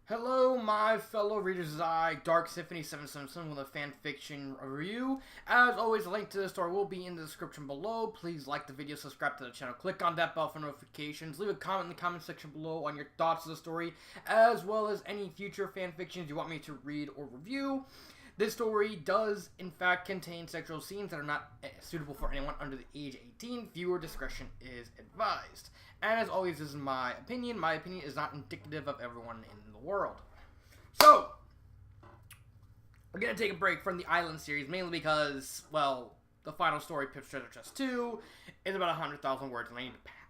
Hello, my fellow readers. It's I, Dark Symphony 777 with a fanfiction review. As always, the link to the story will be in the description below. Please like the video, subscribe to the channel, click on that bell for notifications, leave a comment in the comment section below on your thoughts of the story, as well as any future fanfictions you want me to read or review. This story does, in fact, contain sexual scenes that are not suitable for anyone under the age of 18. Viewer discretion is advised. And as always, this is my opinion. My opinion is not indicative of everyone in the world. So, we're going to take a break from the Island series, mainly because, well, the final story, Pip's Treasure Chest 2, is about 100,000 words,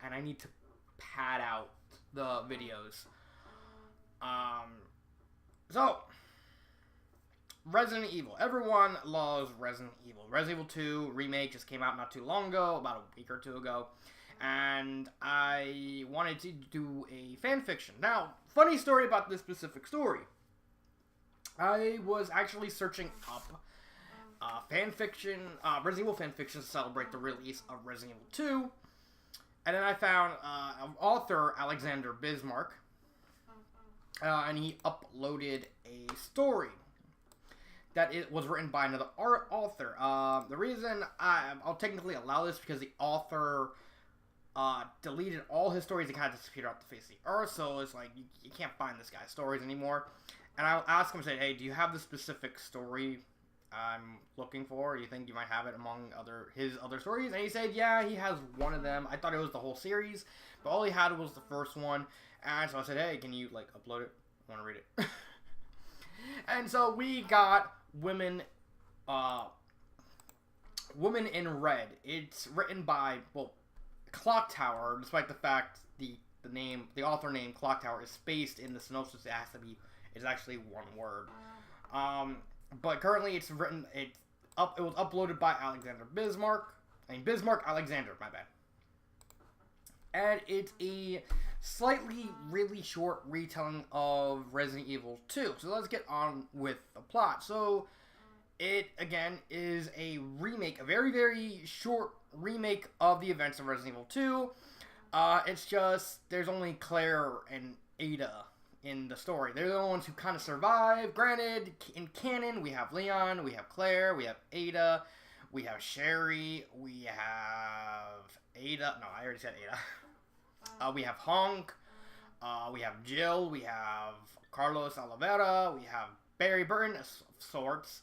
and I need to pad out the videos. So, Resident Evil. Everyone loves Resident Evil. Resident Evil 2 remake just came out not too long ago, about a week or two ago. And I wanted to do a fanfiction. Now, funny story about this specific story. I was actually searching up fanfiction, Resident Evil fanfiction to celebrate the release of Resident Evil 2. And then I found author Alexander Bismarck. And he uploaded a story that it was written by another author. The reason I'll technically allow this because the author deleted all his stories and kind of disappeared off the face of the earth, so it's like, you can't find this guy's stories anymore. And I'll ask him, say, hey, do you have the specific story I'm looking for? You think you might have it among his other stories? And he said, yeah, he has one of them. I thought it was the whole series, but all he had was the first one. And so I said, hey, can you, like, upload it? I want to read it. And so we got Women in Red. It's written by, well, Clock Tower, despite the fact the author name Clock Tower is spaced in the synopsis. It's actually one word. But currently it was uploaded by Alexander Bismarck. Bismarck Alexander, my bad. And it's a slightly really short retelling of Resident Evil 2. So let's get on with the plot. So it, again, is a remake, a very, very short remake of the events of Resident Evil 2. It's just, there's only Claire and Ada in the story. They're the ones who kind of survive. Granted, in canon, we have Leon, we have Claire, we have Ada, we have Sherry, we have Ada. No, I already said Ada. We have Honk, we have Jill, we have Carlos Oliveira, we have Barry Burton of sorts.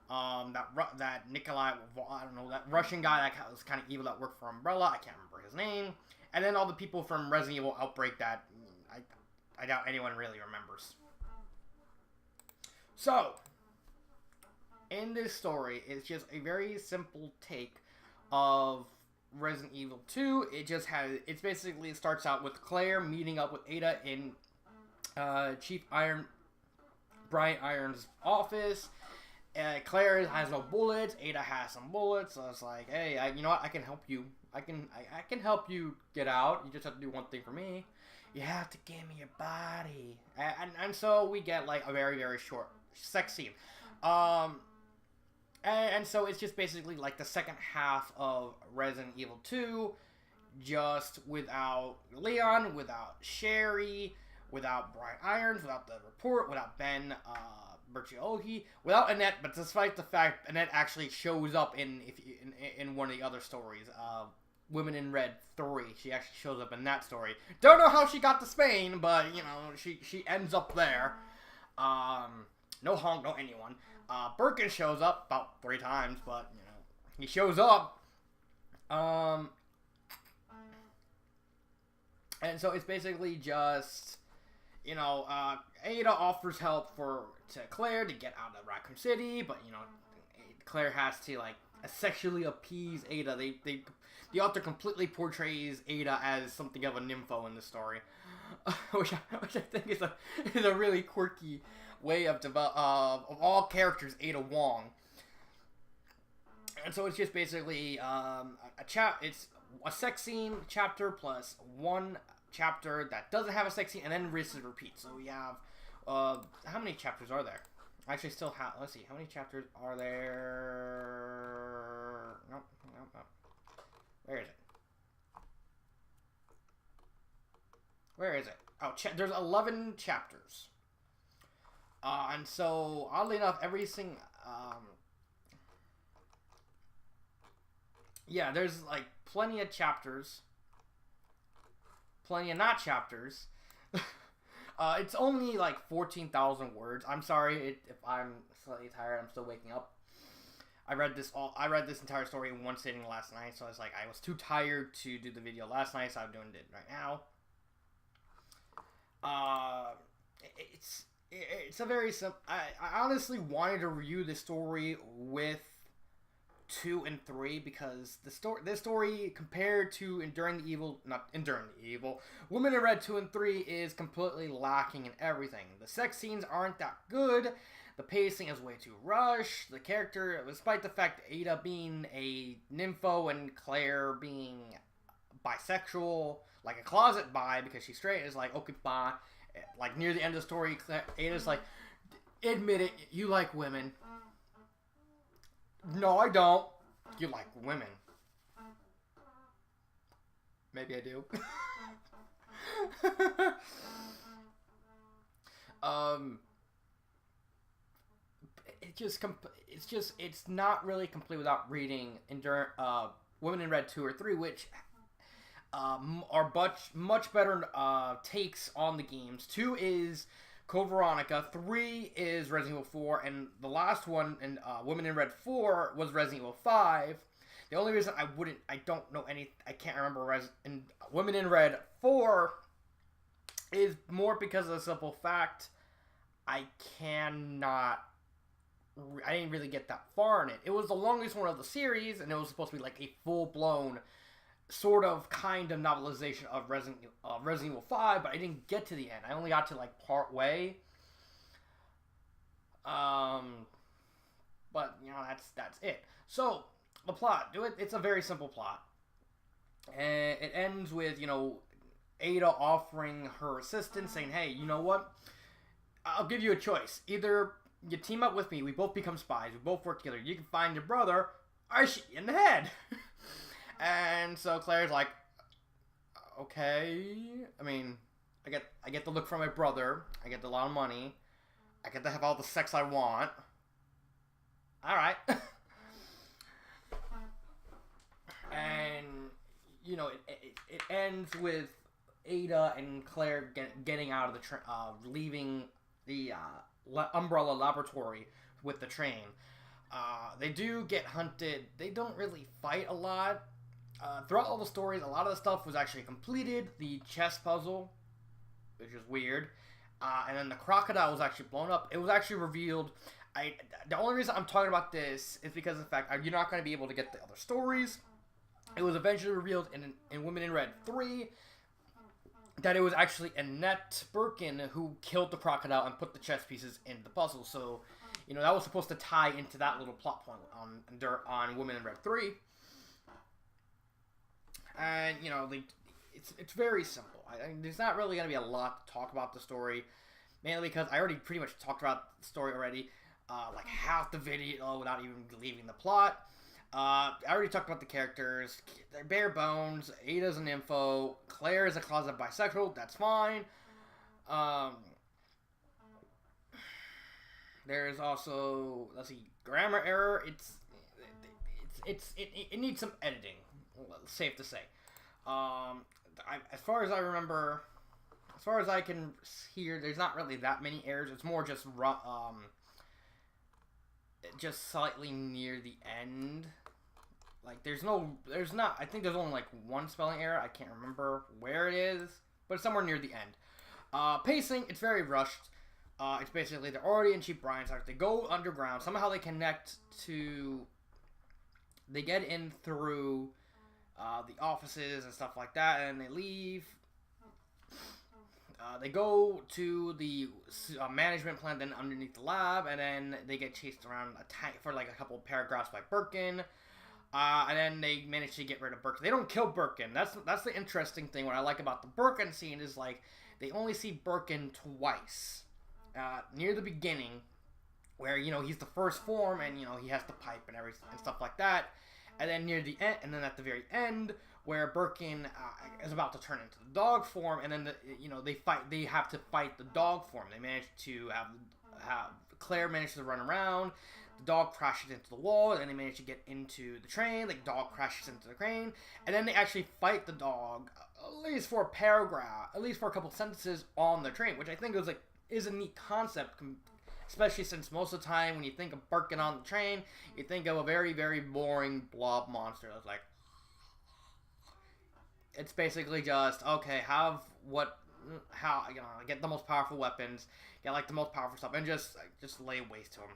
That Nikolai, I don't know, that Russian guy that was kind of evil that worked for Umbrella. I can't remember his name. And then all the people from Resident Evil Outbreak that I doubt anyone really remembers. So, in this story, it's just a very simple take of Resident Evil 2. It basically starts out with Claire meeting up with Ada in Chief Brian Iron's office. Claire has no bullets. Ada has some bullets. So it's like, hey, you know what? I can help you. I can help you get out. You just have to do one thing for me. You have to give me your body. And so we get like a very, very short sex scene. And so it's just basically like the second half of Resident Evil 2, just without Leon, without Sherry, without Brian Irons, without the report, without Ben Berchioghi, without Annette, but despite the fact Annette actually shows up in one of the other stories, Women in Red 3, she actually shows up in that story. Don't know how she got to Spain, but, you know, she ends up there. No Honk, no anyone. Birkin shows up about 3 times, but, you know, he shows up. And so it's basically just, you know, Ada offers help to Claire to get out of Raccoon City, but, you know, Claire has to, like, sexually appease Ada. The author completely portrays Ada as something of a nympho in the story, which I think is a really quirky way of all characters, Ada Wong. And so it's just basically it's a sex scene chapter plus one chapter that doesn't have a sex scene, and then rinse and repeat. So we have how many chapters are there? I actually still have, let's see, how many chapters are there? Nope. Where is it? Where is it? Oh, there's 11 chapters. And so, oddly enough, everything, yeah, there's like plenty of chapters, plenty of not chapters. It's only like 14,000 words. I'm sorry if I'm slightly tired. I'm still waking up. I read this entire story in one sitting last night, so I was too tired to do the video last night, so I'm doing it right now. It's a very simple. I honestly wanted to review this story with 2 and 3 because this story compared to Women in Red 2 and 3 is completely lacking in everything. The sex scenes aren't that good. The pacing is way too rushed. The character, despite the fact Ada being a nympho and Claire being bisexual, like a closet bi because she's straight, is like, okay, bye. Like near the end of the story, Ada's like, admit it, you like women. No, I don't. You like women. Maybe I do. It's not really complete without reading Women in Red 2 or 3, which are much better takes on the games. 2 is Code Veronica, 3 is Resident Evil 4, and the last one in Women in Red 4 was Resident Evil 5. The only reason I can't remember in Women in Red 4 is more because of the simple fact I didn't really get that far in it. It was the longest one of the series, and it was supposed to be like a full-blown sort of kind of novelization of Resident Evil 5, but I didn't get to the end. I only got to like part way. But you know, that's it. So the plot, it's a very simple plot. And it ends with, you know, Ada offering her assistance, saying, hey, you know what? I'll give you a choice. Either you team up with me, we both become spies, we both work together, you can find your brother, I shoot you in the head. And so Claire's like, okay. I mean, I get to look for my brother, I get a lot of money, I get to have all the sex I want. Alright. And, you know, it ends with Ada and Claire getting out of the leaving the Umbrella Laboratory with the train. They do get hunted. They don't really fight a lot. Throughout all the stories, a lot of the stuff was actually completed. The chess puzzle, which is weird. And then the crocodile was actually blown up. It was actually revealed. The only reason I'm talking about this is because of the fact you're not going to be able to get the other stories. It was eventually revealed in Women in Red 3 that it was actually Annette Birkin who killed the crocodile and put the chess pieces in the puzzle. So, you know, that was supposed to tie into that little plot point on Women in Red 3. And, you know, it's very simple. There's not really going to be a lot to talk about the story, mainly because I already pretty much talked about the story already, like half the video without even leaving the plot. I already talked about the characters. They're bare bones. Ada's an info. Claire is a closet bisexual. That's fine. There's also, let's see, grammar error. It needs some editing. Safe to say. As far as I remember, as far as I can hear, there's not really that many errors. It's more just slightly near the end. Like, there's not, I think there's only like one spelling error. I can't remember where it is, but it's somewhere near the end. Pacing, it's very rushed. It's basically, they're already in Cheap Brian's house. They go underground. Somehow they connect to, they get in through the offices and stuff like that, and they leave. They go to the management plant, then underneath the lab, and then they get chased around for like a couple of paragraphs by Birkin. And then they manage to get rid of Birkin. They don't kill Birkin. That's the interesting thing. What I like about the Birkin scene is, like, they only see Birkin twice. Near the beginning, where, you know, he's the first form, and, you know, he has the pipe and everything and stuff like that. And then near the end, and then at the very end, where Birkin is about to turn into the dog form, and then you know, they have to fight the dog form. They manage to Claire manages to run around. The dog crashes into the wall, and then they manage to get into the train. The dog crashes into the train, and then they actually fight the dog, at least for a paragraph, at least for a couple sentences on the train, which I think is a neat concept, especially since most of the time when you think of Birkin on the train, you think of a very, very boring blob monster that's like, it's basically just, okay, get the most powerful weapons, get like the most powerful stuff, and just lay waste to them.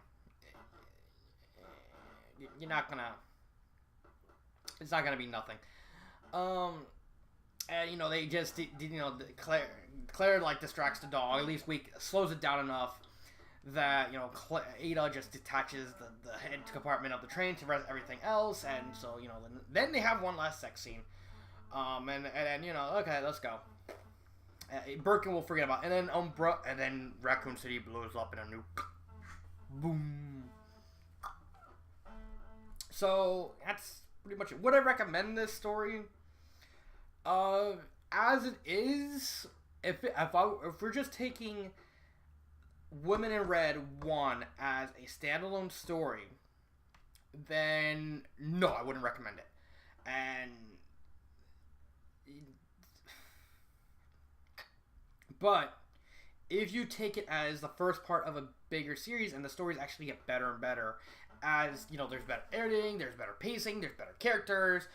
You're not gonna. It's not gonna be nothing. And they just Claire like distracts the dog. At least slows it down enough that Ada just detaches the head compartment of the train to rest everything else, and so then they have one last sex scene. And okay, let's go. Birkin will forget about it. And then Raccoon City blows up in a nuke. Boom. So that's pretty much it. Would I recommend this story? As it is, if we're just taking Women in Red 1 as a standalone story, then no, I wouldn't recommend it. But if you take it as the first part of a bigger series, and the stories actually get better and better, as there's better editing, there's better pacing, there's better characters,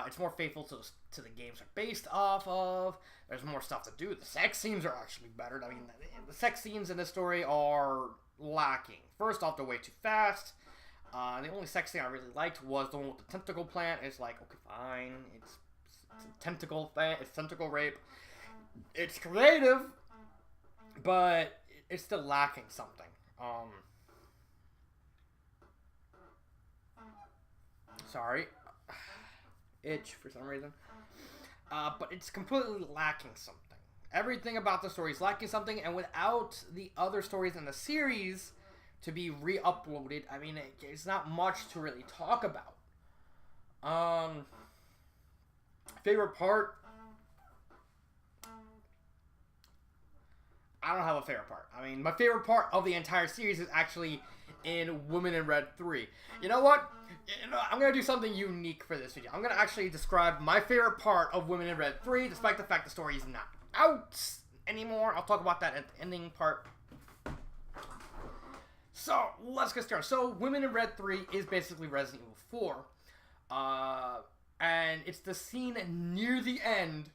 it's more faithful to the games are based off of, there's more stuff to do, the sex scenes are actually better. I mean, the sex scenes in this story are lacking. First off, they're way too fast. The only sex scene I really liked was the one with the tentacle plant. It's like, okay, fine, it's a tentacle thing, it's tentacle rape. It's creative, but it's still lacking something. Sorry. Itch for some reason. But it's completely lacking something. Everything about the story is lacking something, and without the other stories in the series to be re-uploaded, I mean, it's not much to really talk about. Favorite part? I don't have a favorite part. I mean, my favorite part of the entire series is actually in Women in Red 3. You know what? I'm going to do something unique for this video. I'm going to actually describe my favorite part of Women in Red 3, despite the fact the story is not out anymore. I'll talk about that at the ending part. So, let's get started. So, Women in Red 3 is basically Resident Evil 4. And it's the scene near the end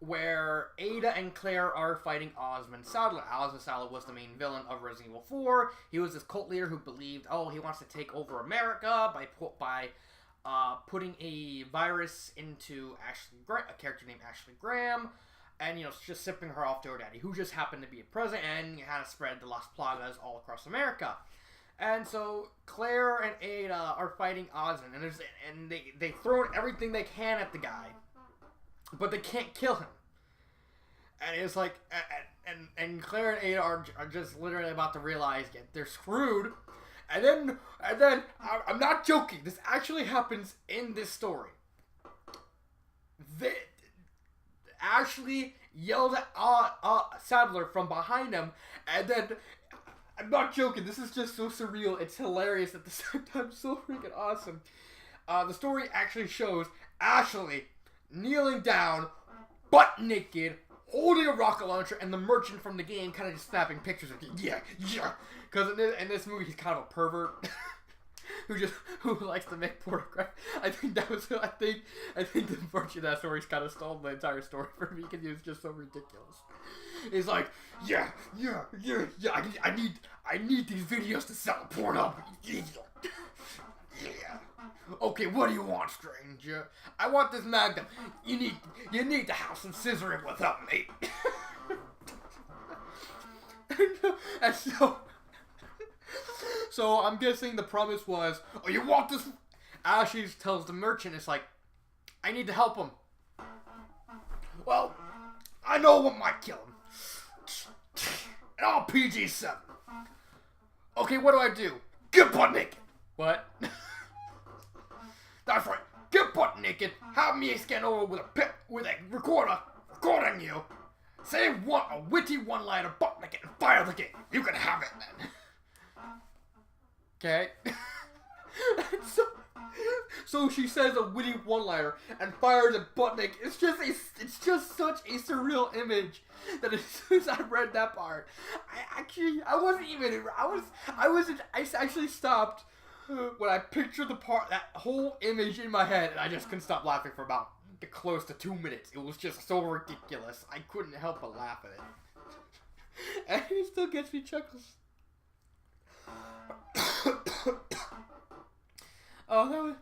where Ada and Claire are fighting Osmond Saddler. Osmond Saddler was the main villain of Resident Evil 4. He was this cult leader who believed, he wants to take over America by putting a virus into a character named Ashley Graham, and just shipping her off to her daddy, who just happened to be a president and had to spread the Las Plagas all across America. And so Claire and Ada are fighting Osmond, and they throw everything they can at the guy, but they can't kill him. And it's like, and Claire and Ada are just literally about to realize they're screwed. And then I'm not joking. This actually happens in this story. Ashley yelled at Sadler from behind him, and then, I'm not joking, this is just so surreal, it's hilarious at the same time, so freaking awesome. The story actually shows Ashley kneeling down, butt naked, holding a rocket launcher, and the merchant from the game kind of just snapping pictures of it. Yeah. Because in this movie, he's kind of a pervert who likes to make pornography. I think the merchant of that story kind of stole the entire story for me because it was just so ridiculous. He's like, yeah. I need these videos to sell Pornhub. Yeah. Okay, what do you want, stranger? I want this Magnum. You need to have some scissoring with that, mate. And so I'm guessing the promise was, you want this? Ashley tells the merchant, it's like, I need to help him. Well, I know what might kill him. And I'll PG-7. Okay, what do I do? Get butt naked. What? That's right. Get butt naked. Have me scan over with a recorder recording you. Say a witty one-liner butt naked and fire the game. You can have it then. Okay. so she says a witty one-liner and fires a butt naked. It's just such a surreal image that as soon as I read that part, I actually stopped when I pictured that whole image in my head, and I just couldn't stop laughing for about close to 2 minutes. It was just so ridiculous. I couldn't help but laugh at it. And it still gets me chuckles. Oh,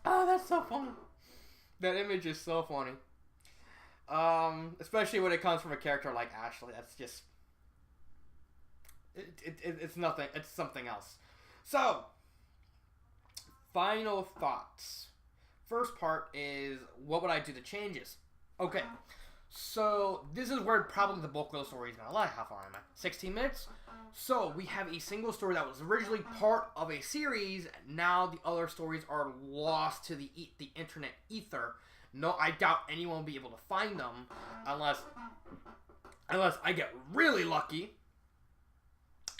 that's so funny. That image is so funny. Especially when it comes from a character like Ashley. That's just... It's nothing. It's something else. So, final thoughts. First part is, what would I do to changes? Okay, so this is where probably the bulk of the story is going to lie. How far am I? 16 minutes? So, we have a single story that was originally part of a series. Now the other stories are lost to the internet ether. No, I doubt anyone will be able to find them unless I get really lucky.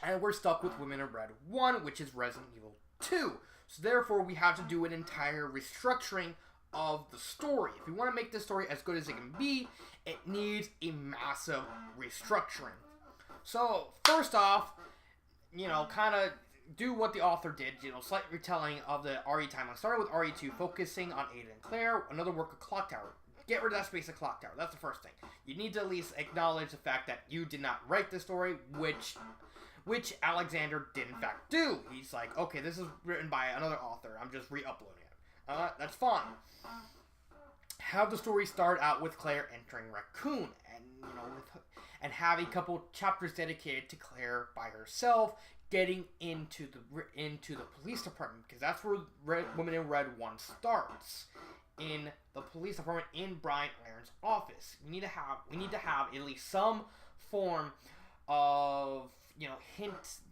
And we're stuck with Women in Red 1, which is Resident Evil 2. So therefore, we have to do an entire restructuring of the story. If we want to make this story as good as it can be, it needs a massive restructuring. So, first off, kind of do what the author did, slight retelling of the RE timeline. Started with RE2, focusing on Ada and Claire, another work of Clock Tower. Get rid of that space of Clock Tower. That's the first thing. You need to at least acknowledge the fact that you did not write the story, which Alexander did in fact do. He's like, okay, this is written by another author. I'm just re-uploading it. That's fine. Have the story start out with Claire entering Raccoon, and have a couple chapters dedicated to Claire by herself, getting into the police department, because that's where Women in Red 1 starts. In the police department in Brian Iron's office. We need to have at least some form of hints,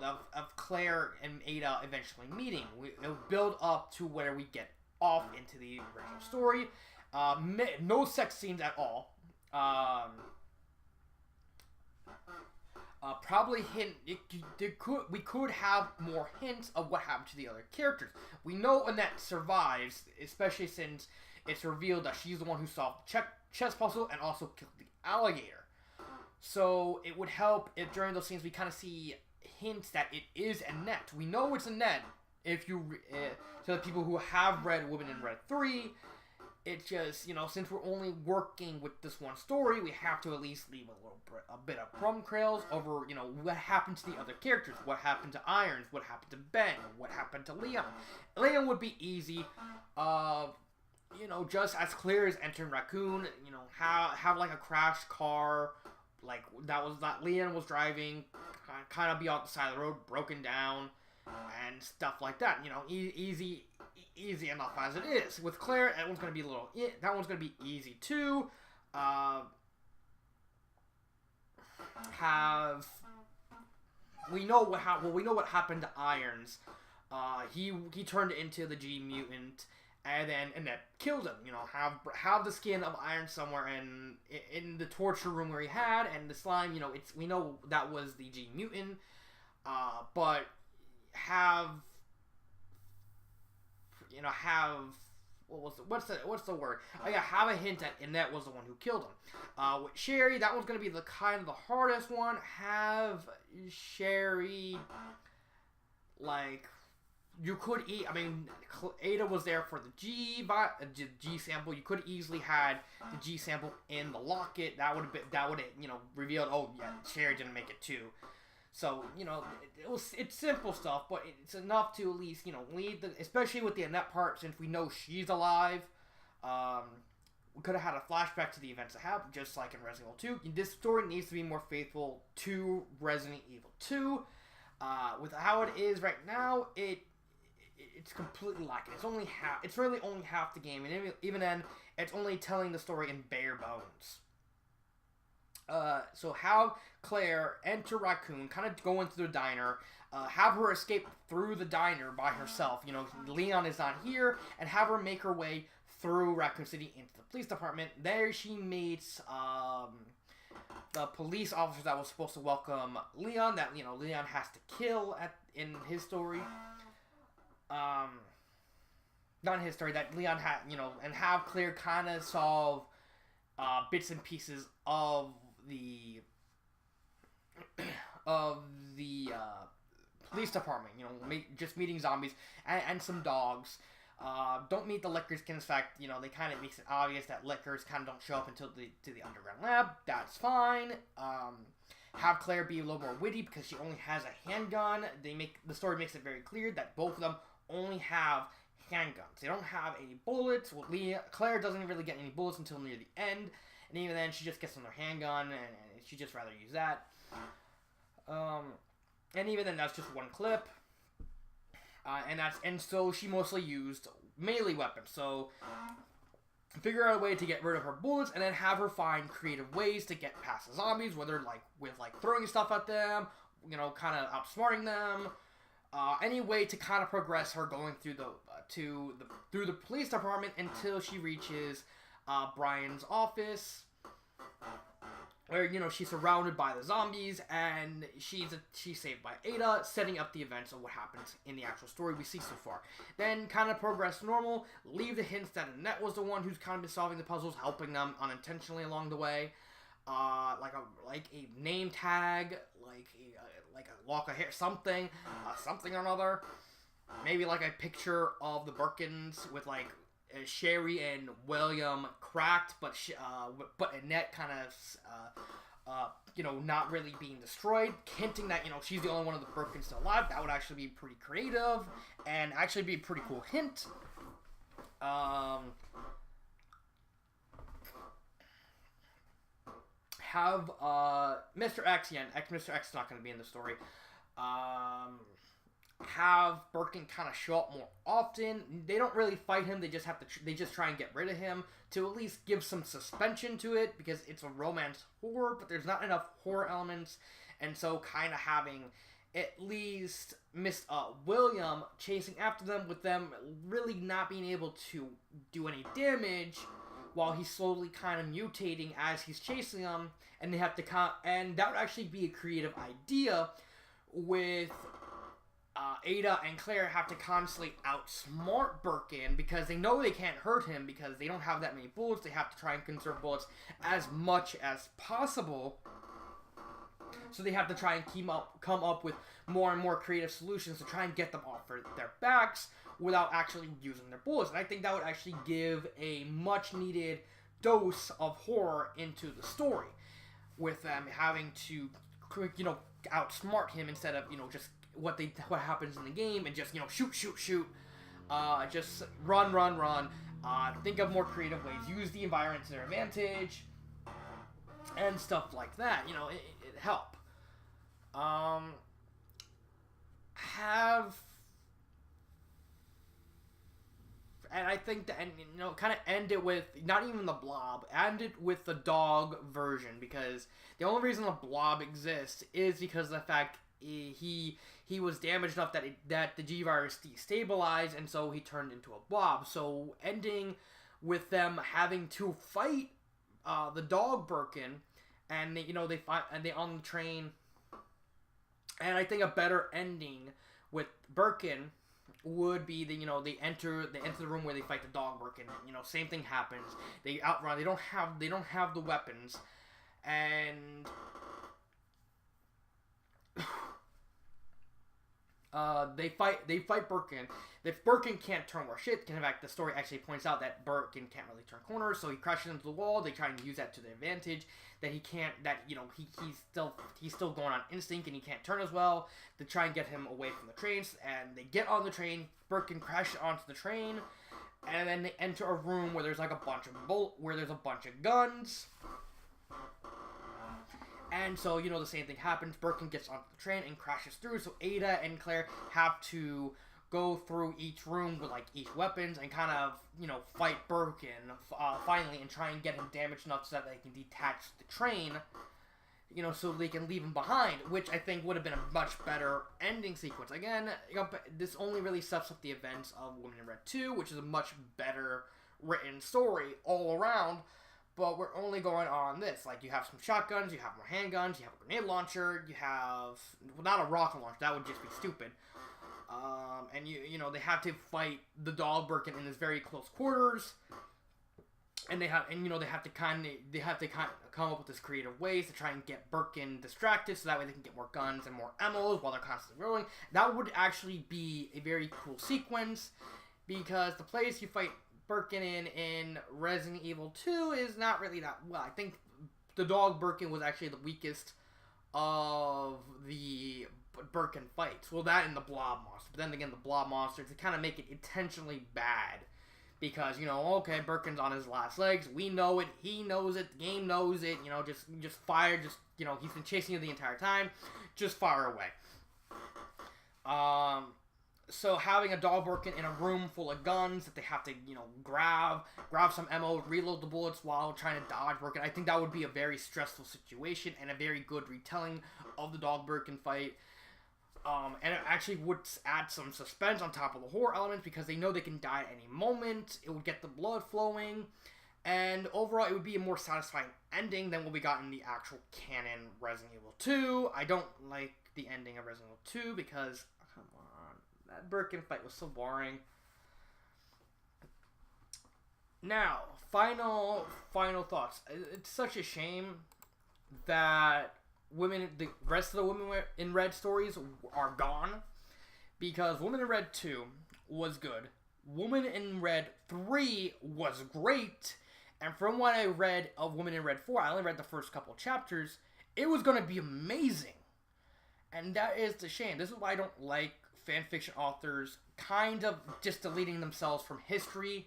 of Claire and Ada eventually meeting. It'll build up to where we get off into the original story. No sex scenes at all. Probably we could have more hints of what happened to the other characters. We know Annette survives, especially since it's revealed that she's the one who solved the chess puzzle and also killed the alligator. So it would help if during those scenes we kind of see hints that it is Annette. We know it's Annette. If you to the people who have read Women in Red 3, it's just, since we're only working with this one story, we have to at least leave a bit of crumb trails over, what happened to the other characters, what happened to Irons, what happened to Ben, what happened to Leon. Leon would be easy, just as Claire is entering Raccoon, have like a crashed car, like that Leon was driving, kind of be off the side of the road, broken down, and stuff like that. Easy enough as it is. With Claire, that one's gonna be easy too. We know what happened to Irons. He turned into the G mutant, and then Annette killed him. Have the skin of Irons somewhere in the torture room where he had, and the slime. We know that was the G mutant. But have what's the word? Oh yeah, have a hint that Annette was the one who killed him. With Sherry, that one's gonna be the hardest one. Have Sherry, like, you could Ada was there for the G sample. You could easily had the G sample in the locket. That would have revealed, oh yeah, Sherry didn't make it too. So, it's simple stuff, but it's enough to at least, lead especially with the Annette part, since we know she's alive. We could have had a flashback to the events that happened, just like in Resident Evil 2. This story needs to be more faithful to Resident Evil 2. With how it is right now, it's completely lacking. It's really only half the game, and even then, it's only telling the story in bare bones. So have Claire enter Raccoon, kind of go into the diner, have her escape through the diner by herself. Leon is not here, and have her make her way through Raccoon City into the police department. There she meets the police officer that was supposed to welcome Leon, that, Leon has to kill in his story. Not in his story, that Leon had, and have Claire kind of solve bits and pieces of the police department, just meeting zombies and some dogs. Don't meet the Lickers, in fact, they kind of makes it obvious that Lickers kind of don't show up until to the underground lab. That's fine. Have Claire be a little more witty because she only has a handgun. The story makes it very clear that both of them only have handguns. They don't have any bullets. Well, Claire doesn't really get any bullets until near the end, and even then she just gets on her handgun and she just rather use that. And even then, that's just one clip. And so she mostly used melee weapons. So figure out a way to get rid of her bullets, and then have her find creative ways to get past the zombies, whether with throwing stuff at them, kind of outsmarting them. Any way to kind of progress her going through the police department until she reaches Brian's office, where she's surrounded by the zombies, and she's saved by Ada, setting up the events of what happens in the actual story we see so far. Then kind of progress normal, leave the hints that Annette was the one who's kind of been solving the puzzles, helping them unintentionally along the way. Like a name tag, like a lock of hair, something or another. Maybe like a picture of the Birkins with Sherry and William cracked, but Annette kind of not really being destroyed, hinting that she's the only one of the Birkins still alive. That would actually be pretty creative and actually be a pretty cool hint. Have Mr. X, Mr. X is not going to be in the story. Have Birkin kind of show up more often. They don't really fight him. They just try and get rid of him to at least give some suspension to it, because it's a romance horror, but there's not enough horror elements, and so kind of having at least William chasing after them, with them really not being able to do any damage, while he's slowly kind of mutating as he's chasing them, and they have to and that would actually be a creative idea, with Ada and Claire have to constantly outsmart Birkin, because they know they can't hurt him because they don't have that many bullets. They have to try and conserve bullets as much as possible. So they have to try and come up with more and more creative solutions to try and get them off their backs without actually using their bullets. And I think that would actually give a much needed dose of horror into the story, with them having to, outsmart him instead of, just what happens in the game, and just, shoot, just run, think of more creative ways, use the environment to their advantage, and stuff like that. It help. And I think that, kind of end it with, not even the Blob, end it with the dog version, because the only reason the Blob exists is because of the fact he was damaged enough that the G-Virus destabilized, and so he turned into a blob. So ending with them having to fight the dog Birkin, and they fight, and they on the train. And I think a better ending with Birkin would be they enter the room where they fight the dog Birkin. Same thing happens. They outrun. They don't have the weapons, and they fight Birkin. If Birkin can't turn worth shit, in fact, the story actually points out that Birkin can't really turn corners, so he crashes into the wall. They try and use that to their advantage. That he can't. That he's still going on instinct, and he can't turn as well. They try and get him away from the trains, and they get on the train. Birkin crashes onto the train, and then they enter a room where there's a bunch of guns. And so, the same thing happens. Birkin gets onto the train and crashes through. So Ada and Claire have to go through each room with, each weapons and kind of, fight Birkin finally, and try and get him damaged enough so that they can detach the train, so they can leave him behind, which I think would have been a much better ending sequence. Again, this only really sets up the events of Woman in Red 2, which is a much better written story all around. But we're only going on this. Like, you have some shotguns, you have more handguns, you have a grenade launcher, you have... Well, not a rocket launcher, that would just be stupid. And, you know, they have to fight the dog Birkin in his very close quarters. And they have to kind of come up with this creative ways to try and get Birkin distracted, so that way they can get more guns and more ammos while they're constantly rolling. That would actually be a very cool sequence, because the place you fight Birkin in Resident Evil 2 is not really that well. I think the dog Birkin was actually the weakest of the Birkin fights. Well, that and the Blob Monster. But then again, the Blob Monsters, they kind of make it intentionally bad. Because, you know, okay, Birkin's on his last legs. We know it. He knows it. The game knows it. You know, just fire. Just, you know, he's been chasing you the entire time. Just fire away. So having a dog Birkin in a room full of guns that they have to, you know, grab some ammo, reload the bullets while trying to dodge Birkin, I think that would be a very stressful situation and a very good retelling of the dog Birkin fight. And it actually would add some suspense on top of the horror elements, because they know they can die at any moment. It would get the blood flowing. And overall, it would be a more satisfying ending than what we got in the actual canon Resident Evil 2. I don't like the ending of Resident Evil 2 because, come on, that Birkin fight was so boring. Now, final thoughts. It's such a shame that the rest of the Women in Red stories are gone, because Women in Red 2 was good. Women in Red 3 was great, and from what I read of Women in Red 4, I only read the first couple chapters, it was going to be amazing. And that is the shame. This is why I don't like fanfiction authors kind of just deleting themselves from history.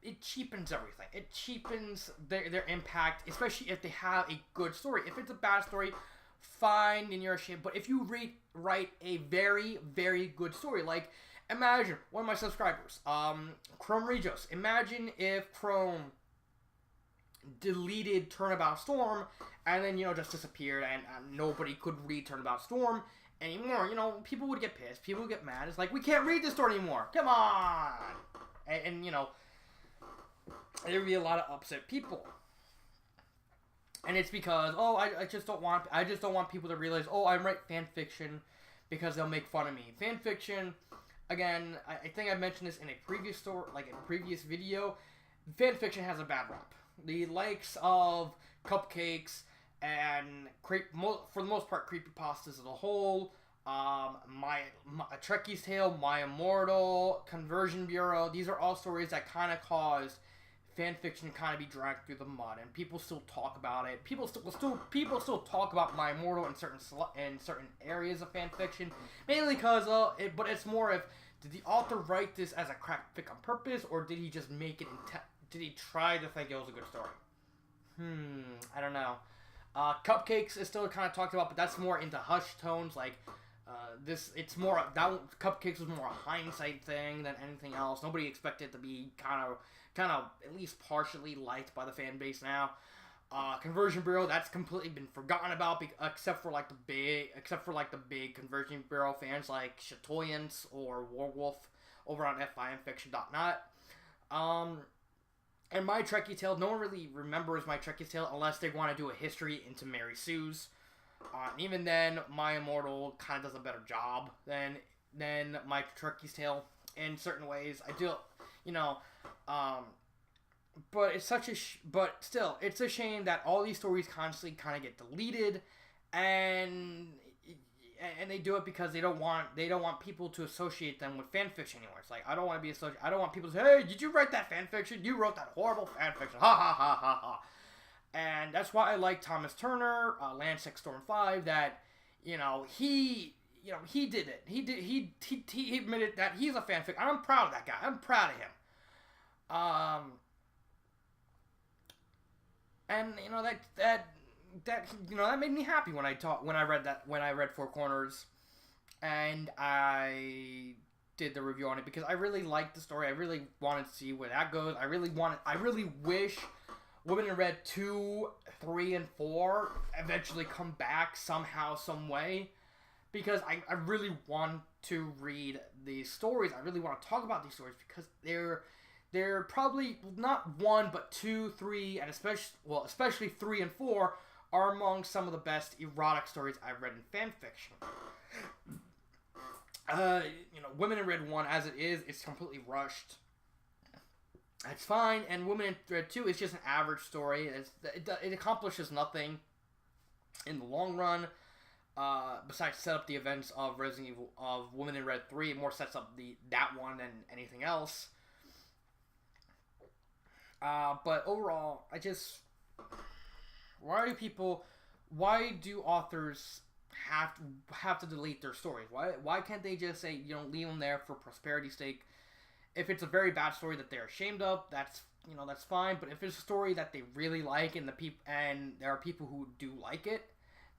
It cheapens everything. It cheapens their impact, especially if they have a good story. If it's a bad story, fine, and you're ashamed. But if you write a very, very good story, like, imagine one of my subscribers, Chrome Regos. Imagine if Chrome deleted Turnabout Storm, and then, you know, just disappeared, and nobody could read Turnabout Storm anymore. You know, people would get pissed. People would get mad. It's like, we can't read this story anymore. Come on! And you know, there would be a lot of upset people. And it's because, I just don't want people to realize, I write fan fiction because they'll make fun of me. Fan fiction, again, I think I mentioned this in a previous video, fan fiction has a bad rap. The likes of Cupcakes and, for the most part, creepypastas as a whole, my Trekkie's Tale, My Immortal, Conversion Bureau, these are all stories that kind of caused fanfiction to kind of be dragged through the mud, and people still talk about it. People still talk about My Immortal in certain areas of fanfiction, mainly because but it's more of, did the author write this as a crack fic on purpose, or did he just make it? Did he try to think it was a good story? I don't know. Cupcakes is still kind of talked about, but that's more into hush tones. Like it's more that Cupcakes was more a hindsight thing than anything else. Nobody expected it to be kind of at least partially liked by the fan base now. Conversion Bureau, that's completely been forgotten about, except for the big Conversion Bureau fans like Chatoyance or Warwolf over on FanFiction.net. And My Trekkie's Tale, no one really remembers My Trekkie's Tale unless they want to do a history into Mary Sue's. Even then, My Immortal kind of does a better job than My Trekkie's Tale in certain ways. I do, you know, but it's but still, it's a shame that all these stories constantly kind of get deleted, and they do it because they don't want people to associate them with fanfiction anymore. It's like, I don't want people to say, hey, did you write that fanfiction? You wrote that horrible fanfiction. Ha ha ha ha ha. And that's why I like Thomas Turner, Landsec Storm 5, that, you know, he did it. He admitted that he's a fanfic. I'm proud of that guy. I'm proud of him. And you know that made me happy when I read Four Corners, and I did the review on it, because I really liked the story. I really wanted to see where that goes. I really wish Women in Red 2, 3, and 4 eventually come back somehow, some way, because I really want to read these stories. I really want to talk about these stories, because They're probably not one, but two, three, and especially 3 and 4 are among some of the best erotic stories I've read in fanfiction. Women in Red 1, as it is, it's completely rushed. That's fine, and Women in Red 2 is just an average story. It accomplishes nothing in the long run, besides set up the events of Women in Red 3. It more sets up that one than anything else. But overall, why do authors have to delete their stories? Why can't they just say, leave them there for prosperity's sake? If it's a very bad story that they're ashamed of, that's fine. But if it's a story that they really like and there are people who do like it,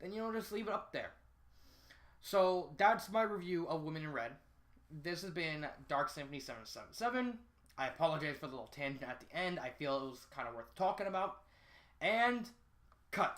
then just leave it up there. So that's my review of Women in Red. This has been Dark Symphony 777. I apologize for the little tangent at the end. I feel it was kind of worth talking about. And cut.